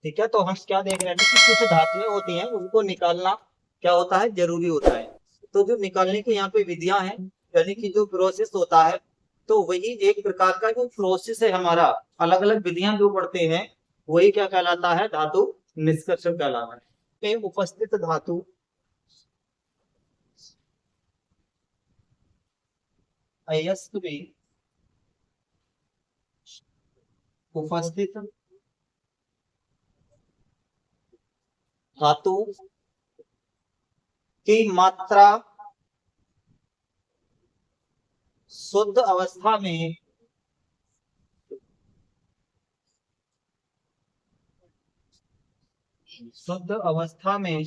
ठीक है, तो हम क्या देख रहे थे कि कुछ धातुएं होती हैं उनको निकालना क्या होता है, जरूरी होता है। तो जो निकालने की यहाँ पे विधियां हैं, यानी कि जो प्रोसेस होता है, तो वही एक प्रकार का जो प्रोसेस है हमारा, अलग अलग विधियां जो पढ़ते हैं, वही क्या कहलाता है, धातु निष्कर्षण कहलाता है। पे उपस्थित धातु अयस्क में उपस्थित धातु की मात्रा शुद्ध अवस्था में शुद्ध अवस्था में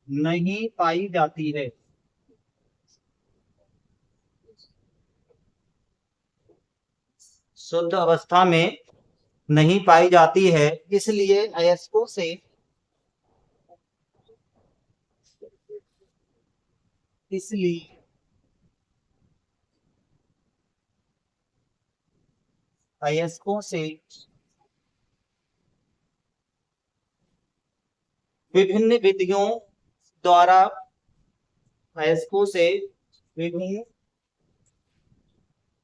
नहीं पाई जाती है। शुद्ध अवस्था में नहीं पाई जाती है, इसलिए अयस्कों से इसलिए अयस्कों से विभिन्न विधियों द्वारा अयस्कों से विभिन्न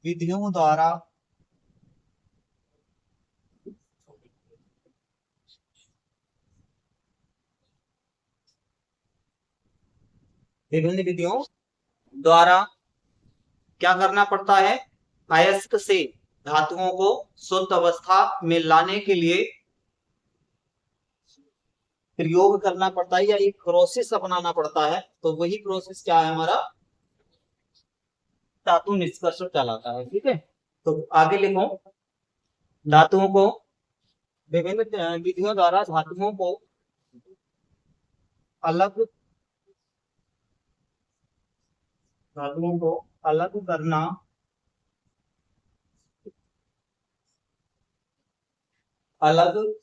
विधियों द्वारा विभिन्न विधियों द्वारा क्या करना पड़ता है, अयस्क से धातुओं को शुद्ध अवस्था में लाने के लिए प्रयोग करना पड़ता है, या एक प्रोसेस अपनाना पड़ता है। तो वही प्रोसेस क्या है हमारा, धातु निष्कर्षण कहलाता है। ठीक है, तो आगे लिखो, धातुओं को विभिन्न विधियों द्वारा धातुओं को अलग धातुओं को अलग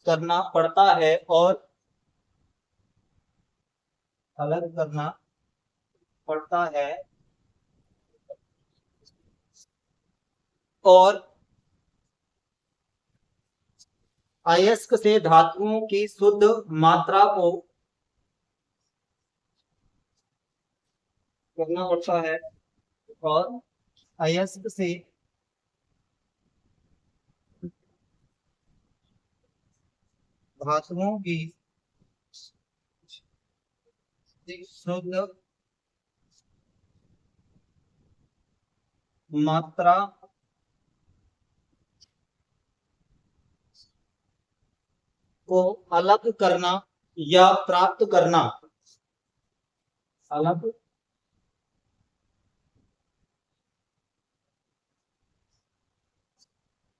करना पड़ता है, और अलग करना पड़ता है, और अयस्क से धातुओं की शुद्ध मात्रा को करना पड़ता है, और अयस्क से धातुओं की शुद्ध मात्रा को अलग करना या प्राप्त करना, अलग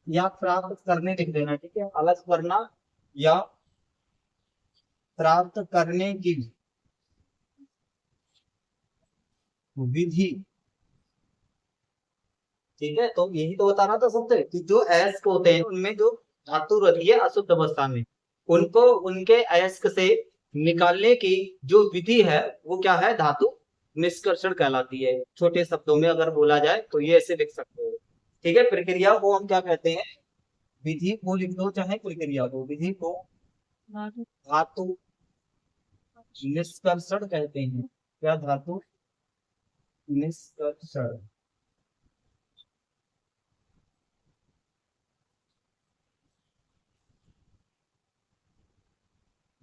या प्राप्त करने लिख देना। ठीक है, अलग करना या प्राप्त करने की विधि। ठीक है, तो यही तो बता रहा था सबसे कि जो अयस्क होते हैं उनमें जो धातु रहती है अशुद्ध अवस्था में, उनको उनके अयस्क से निकालने की जो विधि है वो क्या है, धातु निष्कर्षण कहलाती है। छोटे शब्दों में अगर बोला जाए तो ये ऐसे लिख सकते हो। ठीक है, प्रक्रिया को हम क्या कहते हैं, विधि को लिख दो चाहे प्रक्रिया को, विधि को धातु निष्कर्षण कहते हैं। क्या, धातु निष्कर्षण।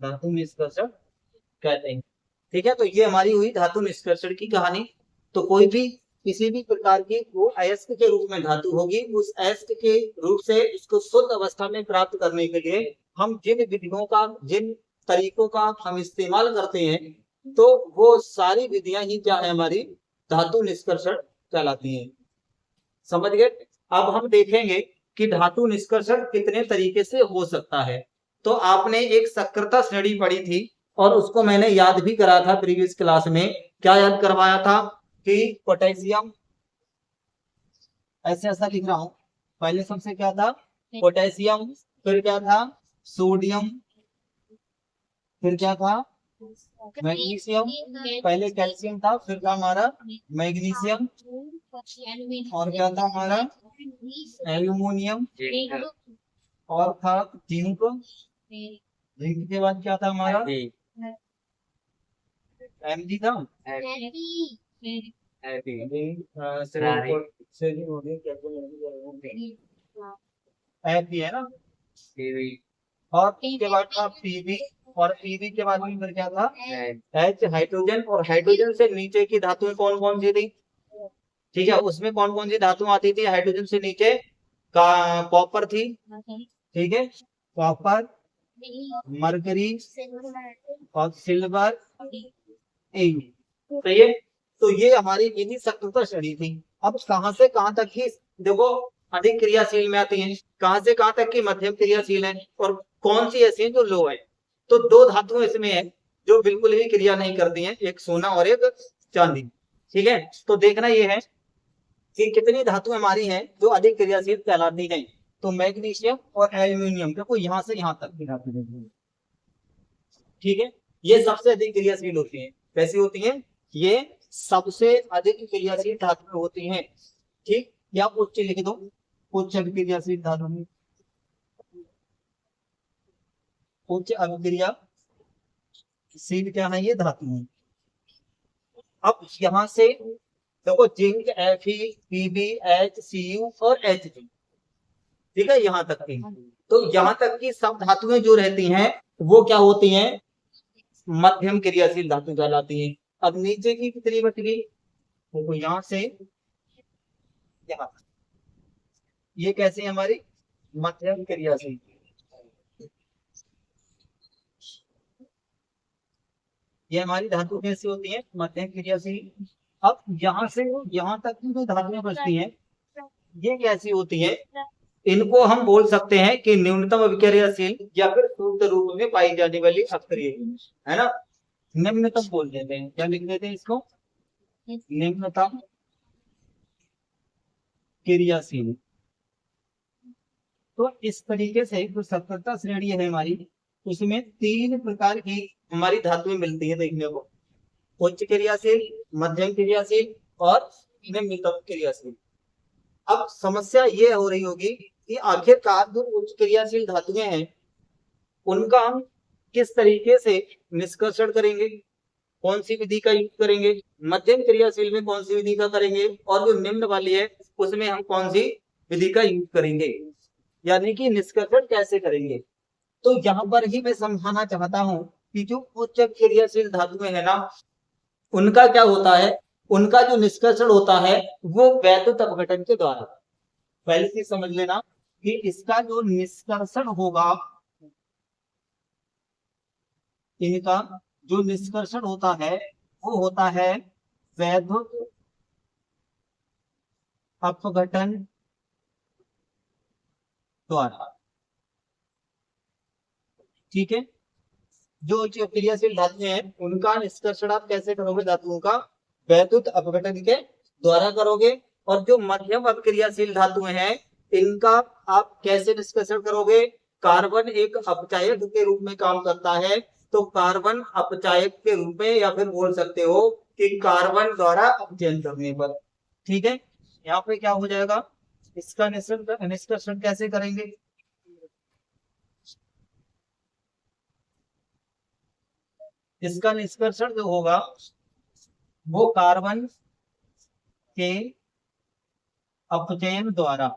धातु निष्कर्षण कहते हैं। ठीक है, तो ये हमारी हुई धातु निष्कर्षण की कहानी। तो कोई भी किसी भी प्रकार की वो अयस्क के रूप में धातु होगी, उस अयस्क के रूप से इसको शुद्ध अवस्था में प्राप्त करने के लिए हम जिन विधियों का, जिन तरीकों का हम इस्तेमाल करते हैं, तो वो सारी विधियां ही क्या है, हमारी धातु निष्कर्षण कहलाती हैं। समझ गए। अब हम देखेंगे कि धातु निष्कर्षण कितने तरीके से हो सकता है। तो आपने एक सक्रियता श्रेणी पढ़ी थी, और उसको मैंने याद भी करा था प्रीवियस क्लास में। क्या याद करवाया था कि पोटेशियम, ऐसे ऐसा लिख रहा हूं, पहले सबसे क्या था, पोटेशियम, फिर क्या था, सोडियम, फिर क्या था, मैग्नीशियम, पहले कैल्शियम था, फिर था हमारा मैग्नीशियम, और क्या था हमारा एल्यूमिनियम, और था जिंक। जिंक के बाद क्या था हमारा Mg था, F है ना, और उसके बाद था पीबी, और पीबी के बाद में फिर क्या था H, हाइड्रोजन। और हाइड्रोजन से नीचे की धातुएं कौन कौन सी थी? ठीक है, उसमें कौन कौन सी धातुएं आती थी हाइड्रोजन से नीचे? कॉपर थी, ठीक है, कॉपर, मरकरी और सिल्वर, एयू। सही है। तो ये हमारी इन्हीं शक्ति श्रेणी थी। अब कहां से कहां तक की देखो अधिक क्रियाशील में आती है, कहां से कहां तक की मध्यम क्रियाशील है, और कौन सी ऐसी है जो लो है। तो दो धातुएं इसमें है जो बिल्कुल भी क्रिया नहीं करती हैं, एक सोना और एक चांदी। ठीक है, तो देखना ये है कि कितनी धातुएं हमारी हैं जो अधिक क्रियाशील कहलाती हैं। तो मैग्नीशियम और एल्यूमिनियम, देखो यहां से यहां तक की धातु देखो। ठीक है, ये सबसे अधिक क्रियाशील होती हैं। कैसी होती हैं? ये सबसे अधिक क्रियाशील धातु होती हैं। ठीक, या उच्च लिख दो, उच्च अभिक्रियाशील धातु में, उच्च अभिक्रियाशील क्या है? ये धातु है। अब यहां से देखो जिंक, Fe, Pb, HCu और Hg, ठीक है, यहां तक की। तो यहां तक की सब धातुएं जो रहती हैं वो क्या होती हैं? मध्यम क्रियाशील धातु कहलाती हैं। अब नीचे की कितनी बच गई? तो यहां से यहां तक, ये कैसे है हमारी मध्यम क्रियाशील। ये हमारी धातु कैसी होती है? मध्यम क्रियाशील। अब यहां से यहां तक की जो धातुएं बचती हैं ये कैसी होती है? इनको हम बोल सकते हैं कि न्यूनतम अभिक्रियाशील या फिर शुद्ध रूप में पाई जाने वाली अक्रिय, है ना। निम्नतम बोल देते हैं, क्या लिख देते हैं इसको? निम्नतम क्रियाशील। तो इस तरीके से जो सतर्कता श्रेणी है हमारी, उसमें तीन प्रकार की हमारी धातुएं मिलती है देखने को, उच्च क्रियाशील, मध्यम क्रियाशील और निम्नतम क्रियाशील। अब समस्या ये हो रही होगी कि आखिरकार जो उच्च क्रियाशील धातुएं हैं उनका हम किस तरीके से निष्कर्षण करेंगे, कौन सी विधि का यूज करेंगे, मध्यम क्रियाशील में कौन सी विधि का करेंगे, और जो निम्न वाली है उसमें हम कौन सी विधि का यूज करेंगे, यानी कि निष्कर्षण कैसे करेंगे। तो यहाँ पर ही मैं समझाना चाहता हूँ कि जो उच्च क्रियाशील धातुएं है ना, उनका क्या होता है, उनका जो निष्कर्षण होता है वो वैद्युत अपघटन के द्वारा। पहले चीज समझ लेना कि इसका जो निष्कर्षण होगा, इनका जो निष्कर्षण होता है वो होता है वैद्युत अपघटन द्वारा। ठीक है, जो क्रियाशील धातुएं हैं उनका निष्कर्षण आप कैसे करोगे? धातुओं का वैद्युत अपघटन के द्वारा करोगे। और जो मध्यम अपक्रियाशील धातुएं हैं इनका आप कैसे निष्कर्षण करोगे? कार्बन एक अपचायक के रूप में काम करता है, तो कार्बन अपचायक के रूप में, या फिर बोल सकते हो कि कार्बन द्वारा अपचयन करने पर। ठीक है, यहाँ पे क्या हो जाएगा? इसका निष्कर्षण कैसे करेंगे? इसका निष्कर्षण जो होगा वो कार्बन के अपचयन द्वारा,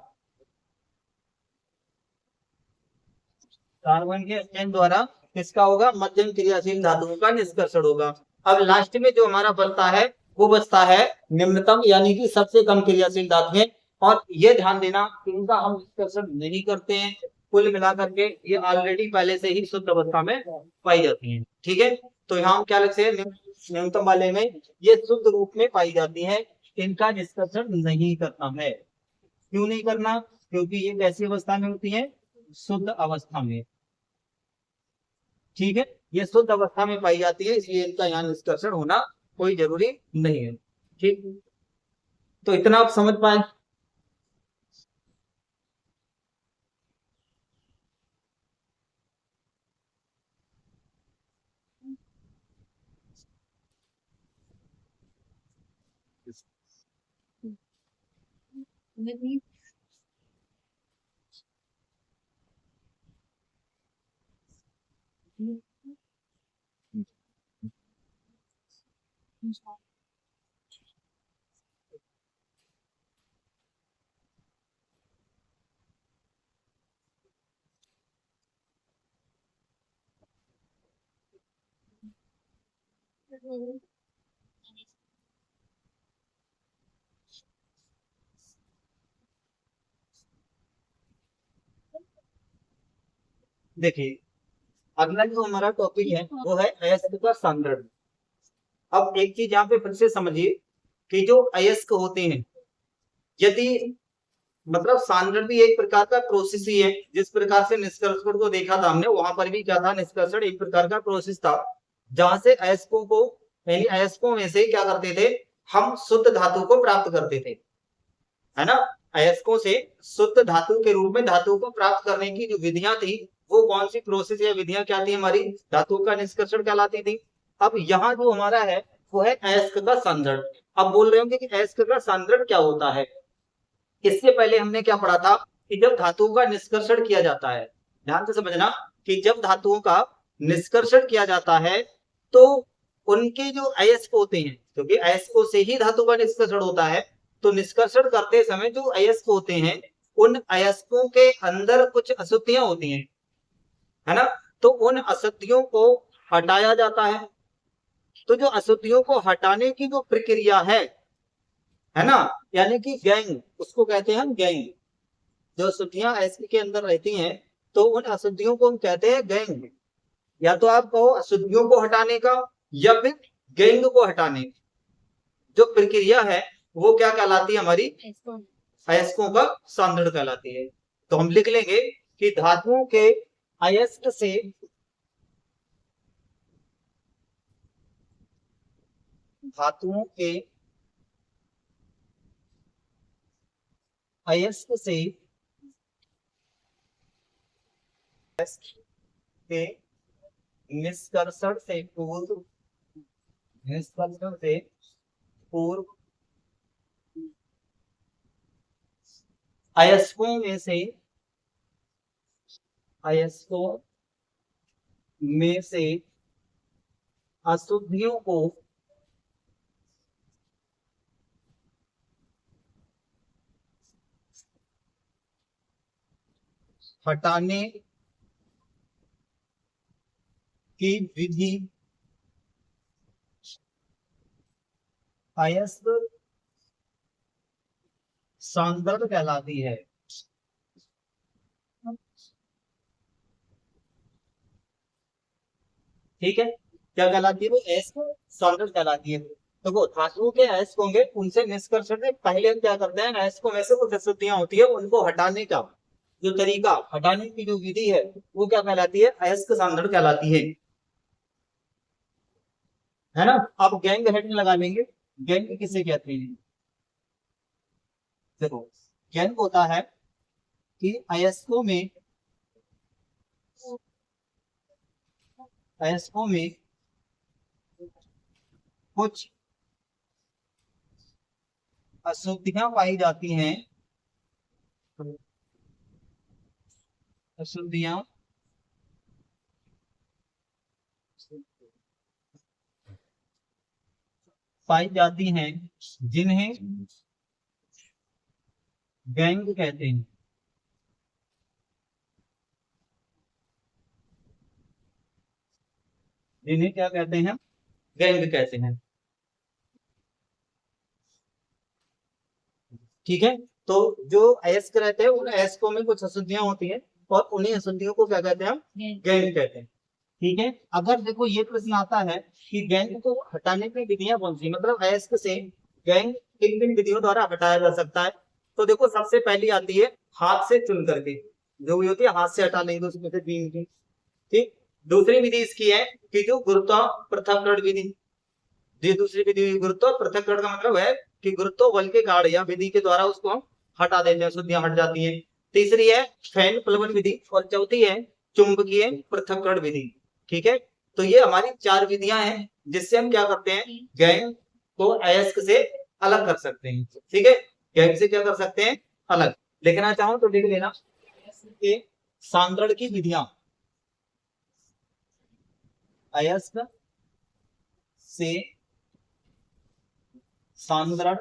कार्बन के अपचयन द्वारा किसका होगा? मध्यम क्रियाशील धातुओं का निष्कर्षण होगा। अब लास्ट में जो हमारा बनता है वो बचता है निम्नतम, यानी कि सबसे कम क्रियाशील धातुएं। और ये ध्यान देना इनका हम निष्कर्षण नहीं करते हैं। कुल मिलाकर के ये ऑलरेडी पहले से ही शुद्ध अवस्था में पाई जाती हैं। ठीक है, तो यहाँ हम क्या लिखते हैं? न्यूनतम वाले में ये शुद्ध रूप में पाई जाती है, इनका निष्कर्षण नहीं करना है। क्यों नहीं करना? क्योंकि ये कैसी अवस्था में होती है? शुद्ध अवस्था में। ठीक है, ये शुद्ध अवस्था में पाई जाती है, इसलिए इनका यहाँ निष्कर्षण होना कोई जरूरी नहीं है। ठीक, तो इतना आप समझ पाए। देखिए, अगला जो हमारा टॉपिक है वो है अयस्क का सांद्रण। अब एक चीज यहाँ पे फिर से समझिए कि जो अयस्क होते हैं, यदि मतलब सांद्रण भी एक प्रकार का प्रोसेस ही है। जिस प्रकार से निष्कर्षण को देखा था हमने, वहां पर भी क्या था, निष्कर्षण एक प्रकार का प्रोसेस था, जहां से अयस्कों को यानी अयस्कों में से क्या करते थे, हम शुद्ध धातु को प्राप्त करते थे, है ना। अयस्कों से शुद्ध धातु के रूप में धातु को प्राप्त करने की जो विधियां थी, वो कौन सी प्रोसेस या विधियां क्या थी, हमारी धातु का निष्कर्षण कहलाती थी। अब यहाँ जो हमारा है वो है अयस्क का सांद्रण। अब बोल रहे होंगे कि अयस्क का सांद्रण क्या होता है। इससे पहले हमने क्या पढ़ा था कि जब धातुओं का निष्कर्षण किया जाता है, ध्यान से समझना, कि जब धातुओं का निष्कर्षण किया जाता है तो उनके जो अयस्क होते हैं, क्योंकि अयस्कों से ही धातु का निष्कर्षण होता है, तो निष्कर्षण करते समय जो अयस्क होते हैं, उन अयस्कों के अंदर कुछ अशुद्धियां होती हैं, है ना। तो उन अशुद्धियों को हटाया जाता है। तो जो अशुद्धियों को हटाने की जो प्रक्रिया है ना, यानी कि गैंग, उसको कहते हैं हम गैंग। जो अशुद्धियां अयस्क के अंदर रहती हैं, तो उन अशुद्धियों को हम कहते हैं गैंग। या तो आप कहो अशुद्धियों को हटाने का, या फिर गैंग को हटाने जो प्रक्रिया है वो क्या कहलाती है, हमारी अयस्कों का सांद्रण कहलाती है। तो हम लिख लेंगे कि धातुओं के अयस्क से धातुओं के अयस्क से के निष्कर्षण से पूर्व अयस्कों में से अशुद्धियों को हटाने की विधि अयस्क सांद्रण कहलाती है। ठीक है, क्या कहलाती है वो, अयस्क सांद्रण कहलाती है। तो वो धातुओं के अयस्क होंगे, उनसे निष्कर्षण से पहले हम क्या करते हैं, अयस्कों में से कुछ अशुद्धियां होती है, उनको हटाने का जो तरीका, हटाने की जो विधि है, वो क्या कहलाती है, अयस्क सांद्रण कहलाती है ना। अब गैंग हेडिंग लगा लेंगे। गैंग किसे कहते हैं, देखो गैंग होता है कि अयस्कों में कुछ अशुद्धियां पाई जाती हैं, अशुद्धियां पाई जाती हैं, जिन्हें गैंग कहते हैं। जिन्हें क्या कहते हैं, गैंग कहते हैं। ठीक है, तो जो अयस्क रहते हैं, उन अयस्कों में कुछ अशुद्धियां होती हैं, और उन्हीं अशुद्धियों को क्या कहते हैं, हम गैंग कहते हैं। ठीक है, अगर देखो ये प्रश्न आता है कि गैंग को हटाने की विधियां कौन सी, मतलब अयस्क से गैंग किन किन विधियों द्वारा हटाया जा सकता है। तो देखो सबसे पहली आती है हाथ से चुन करके, जो भी होती है हाथ से हटा लेंगे उसमें से बीम की। ठीक, दूसरी विधि इसकी है कि जो गुरुत्व पृथक्करण विधि, ये दूसरी विधि गुरुत्व पृथक्करण का मतलब है कि गुरुत्व बल के कारण या विधि के द्वारा उसको हम हटा देते हैं, अशुद्धियां हट जाती हैं। तीसरी है फैन प्लवन विधि, और चौथी है चुंबकीय पृथक्करण विधि। ठीक है, तो ये हमारी 4 विधियां हैं जिससे हम क्या करते हैं, गैंग को अयस्क से अलग कर सकते हैं। ठीक है, गैंग से क्या कर सकते हैं, अलग लिखना चाहो तो लिख लेना के सांद्रण की विधियां, अयस्क से सांद्रण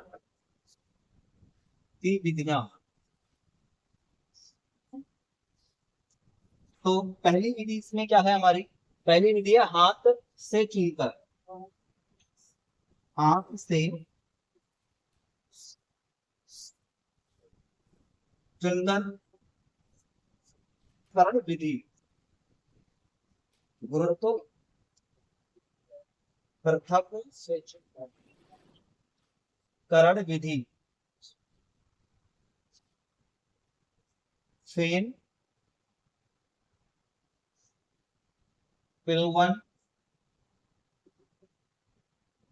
की विधियां। तो पहली विधि इसमें क्या है हमारी, पहली विधि है हाथ से चूकर, हाथ से चुनकर करण विधि, गुरुत्व पृथक से करण विधि, फेन पिलवन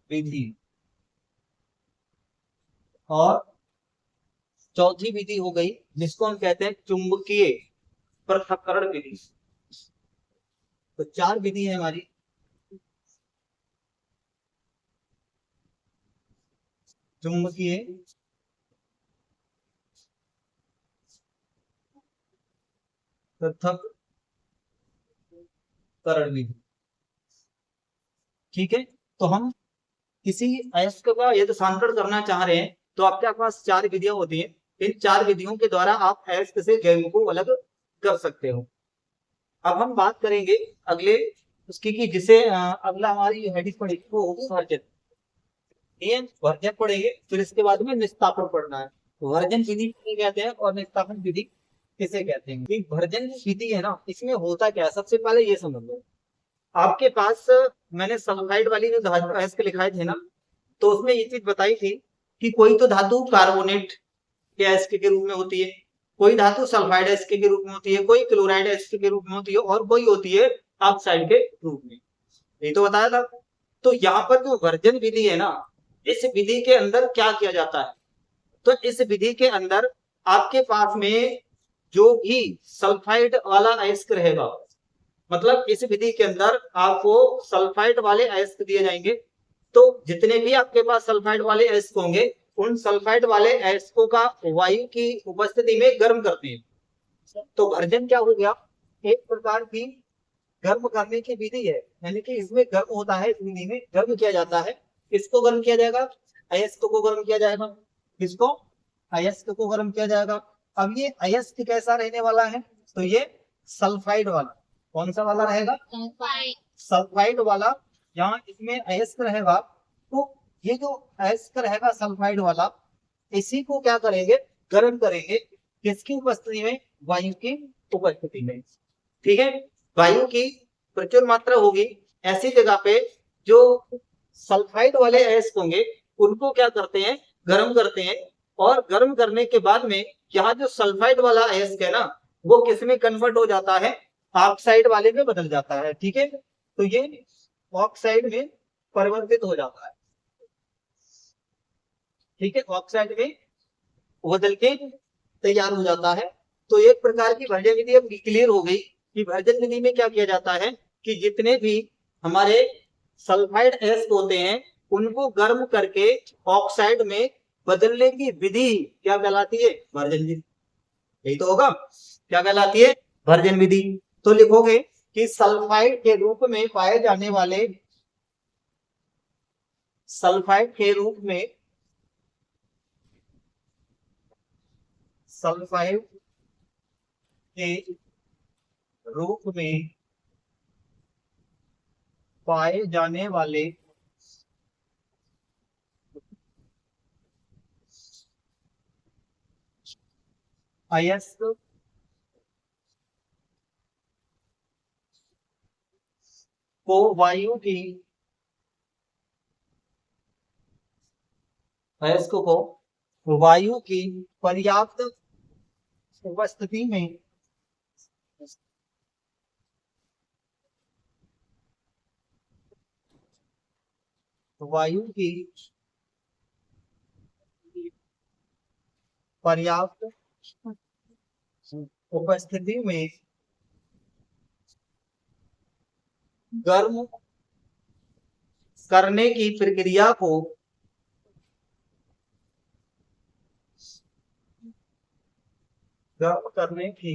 विधि, और चौथी विधि हो गई जिसको हम कहते हैं चुंबकीय पृथक्करण विधि। तो 4 विधि है हमारी। चुंबकीय पृथक्करण विधि, ठीक है। तो हम किसी अयस्क का यदि सांद्रण करना चाह रहे हैं तो आपके पास 4 विधियां होती हैं। इन 4 विधियों के द्वारा आप अयस्क से गैस को अलग कर सकते हो। अब हम बात करेंगे अगले उसकी की जिसे अगला हमारी हेडिंग पड़ेगी वो होगी वर्जन। ये वर्जन पढ़ेंगे, फिर इसके बाद में निस्तापन पढ़ना है। वर्जन विधि किसे कहते हैं और निस्तापन विधि किसे कहते हैं। कि वर्जन विधि है ना, इसमें होता क्या है सबसे पहले ये समझ लो। आपके पास मैंने सल्फाइड वाली जो धातु अयस्क लिखाए थे ना, तो उसमें ये चीज बताई थी कि कोई तो धातु कार्बोनेट के अयस्क के रूप में होती है, कोई धातु सल्फाइड अयस्क के रूप में होती है, कोई क्लोराइड अयस्क के रूप में होती है, और कोई होती है ऑक्साइड के रूप में। यही तो बताया था। तो यहाँ पर जो वर्जन विधि है ना, इस विधि के अंदर क्या किया जाता है, तो इस विधि के अंदर आपके पास में जो भी सल्फाइड वाला अयस्क रहेगा, मतलब इस विधि के अंदर आपको सल्फाइड वाले अयस्क दिए जाएंगे। तो जितने भी आपके पास सल्फाइड वाले अयस्क होंगे, उन सल्फाइड वाले अयस्कों का वायु की उपस्थिति में गर्म करते हैं। तो वर्जन क्या हो गया, एक प्रकार की गर्म करने की विधि है, यानी कि इसमें गर्म होता है, इस विधि में गर्म किया जाता है। किसको गर्म किया जाएगा, अयस्क को गर्म किया जाएगा। किसको, अयस्क को गर्म किया जाएगा। अब ये अयस्क कैसा रहने वाला है, तो ये सल्फाइड वाला, कौन सा वाला रहेगा, सल्फाइड वाला। जहां इसमें अयस्क रहेगा, तो ये जो अयस्क रहेगा सल्फाइड वाला, इसी को क्या करेंगे, गर्म करेंगे। किसकी उपस्थिति में, वायु की उपस्थिति में। ठीक है, वायु की प्रचुर मात्रा होगी ऐसी जगह पे, जो सल्फाइड वाले अयस्क होंगे उनको क्या करते हैं, गर्म करते हैं। और गर्म करने के बाद में यहाँ जो सल्फाइड वाला अयस्क है ना, वो किस में कन्वर्ट हो जाता है, ऑक्साइड वाले में बदल जाता है। ठीक है, तो ये ऑक्साइड में परिवर्तित हो जाता है। ठीक है, ऑक्साइड में बदल के तैयार हो जाता है। तो एक प्रकार की भर्जन विधि अब क्लियर हो गई कि भर्जन विधि में क्या किया जाता है कि जितने भी हमारे सल्फाइड अयस्क होते हैं उनको गर्म करके ऑक्साइड में बदलने की विधि क्या कहलाती है, भर्जन विधि। यही तो होगा, क्या कहलाती है, भर्जन विधि। तो लिखोगे कि सल्फाइड के रूप में पाए जाने वाले, सल्फाइड के रूप में, सल्फाइड के रूप में पाए जाने वाले अयस्क को वायु की, अयस्क को वायु की पर्याप्त उपस्थिति में वायु की पर्याप्त उपस्थिति में गर्म करने की प्रक्रिया को गर्म करने की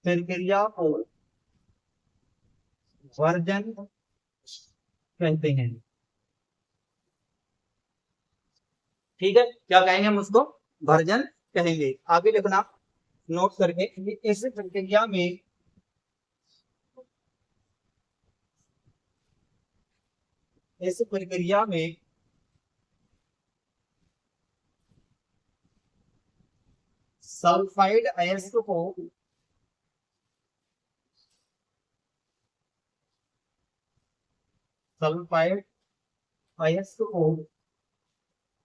प्रक्रिया को वर्जन कहते हैं। ठीक है, क्या कहेंगे हम उसको? वर्जन कहेंगे। आगे लिखना नोट करके, इस प्रक्रिया में सल्फाइड अयस्क को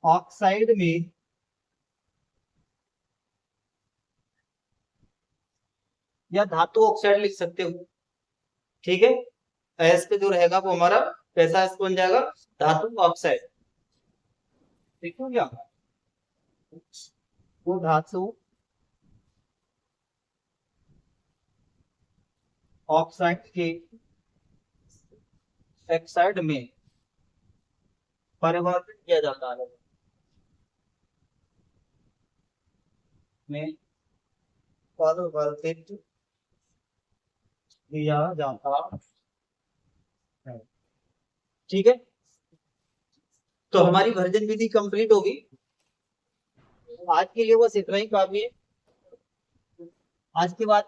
ऑक्साइड में या धातु ऑक्साइड लिख सकते हो। ठीक है, अयस्क जो रहेगा वो हमारा कैसा अयस्क बन जाएगा? धातु ऑक्साइड। ठीक हो गया? वो धातु ऑक्साइड के ऑक्साइड में परिवर्तित किया जाता है, में परिवर्तित किया जाता है। ठीक है, तो हमारी वर्जन विधि कंप्लीट होगी। आज के लिए बस इतना ही काफी है। आज के बाद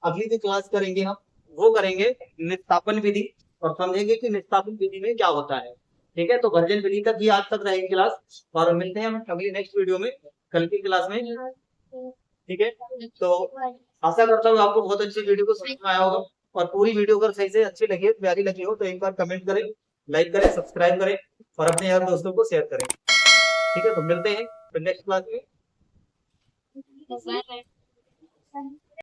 अगली जो क्लास करेंगे हम, वो करेंगे निष्पादन विधि और समझेंगे कि निष्पादन विधि में क्या होता है। ठीक है, तो वर्जन विधि तक ही आज तक रहेगी क्लास, और मिलते हैं हम अगली नेक्स्ट वीडियो में, कल की क्लास में। ठीक है, तो आशा करता हूँ आपको बहुत अच्छी वीडियो को समझ में आया होगा, और पूरी वीडियो अगर सही से अच्छी लगी, प्यारी लगी हो, तो एक बार कमेंट करें, लाइक करें, सब्सक्राइब करें और अपने यार दोस्तों को शेयर करें। ठीक है, तो मिलते हैं नेक्स्ट क्लास में।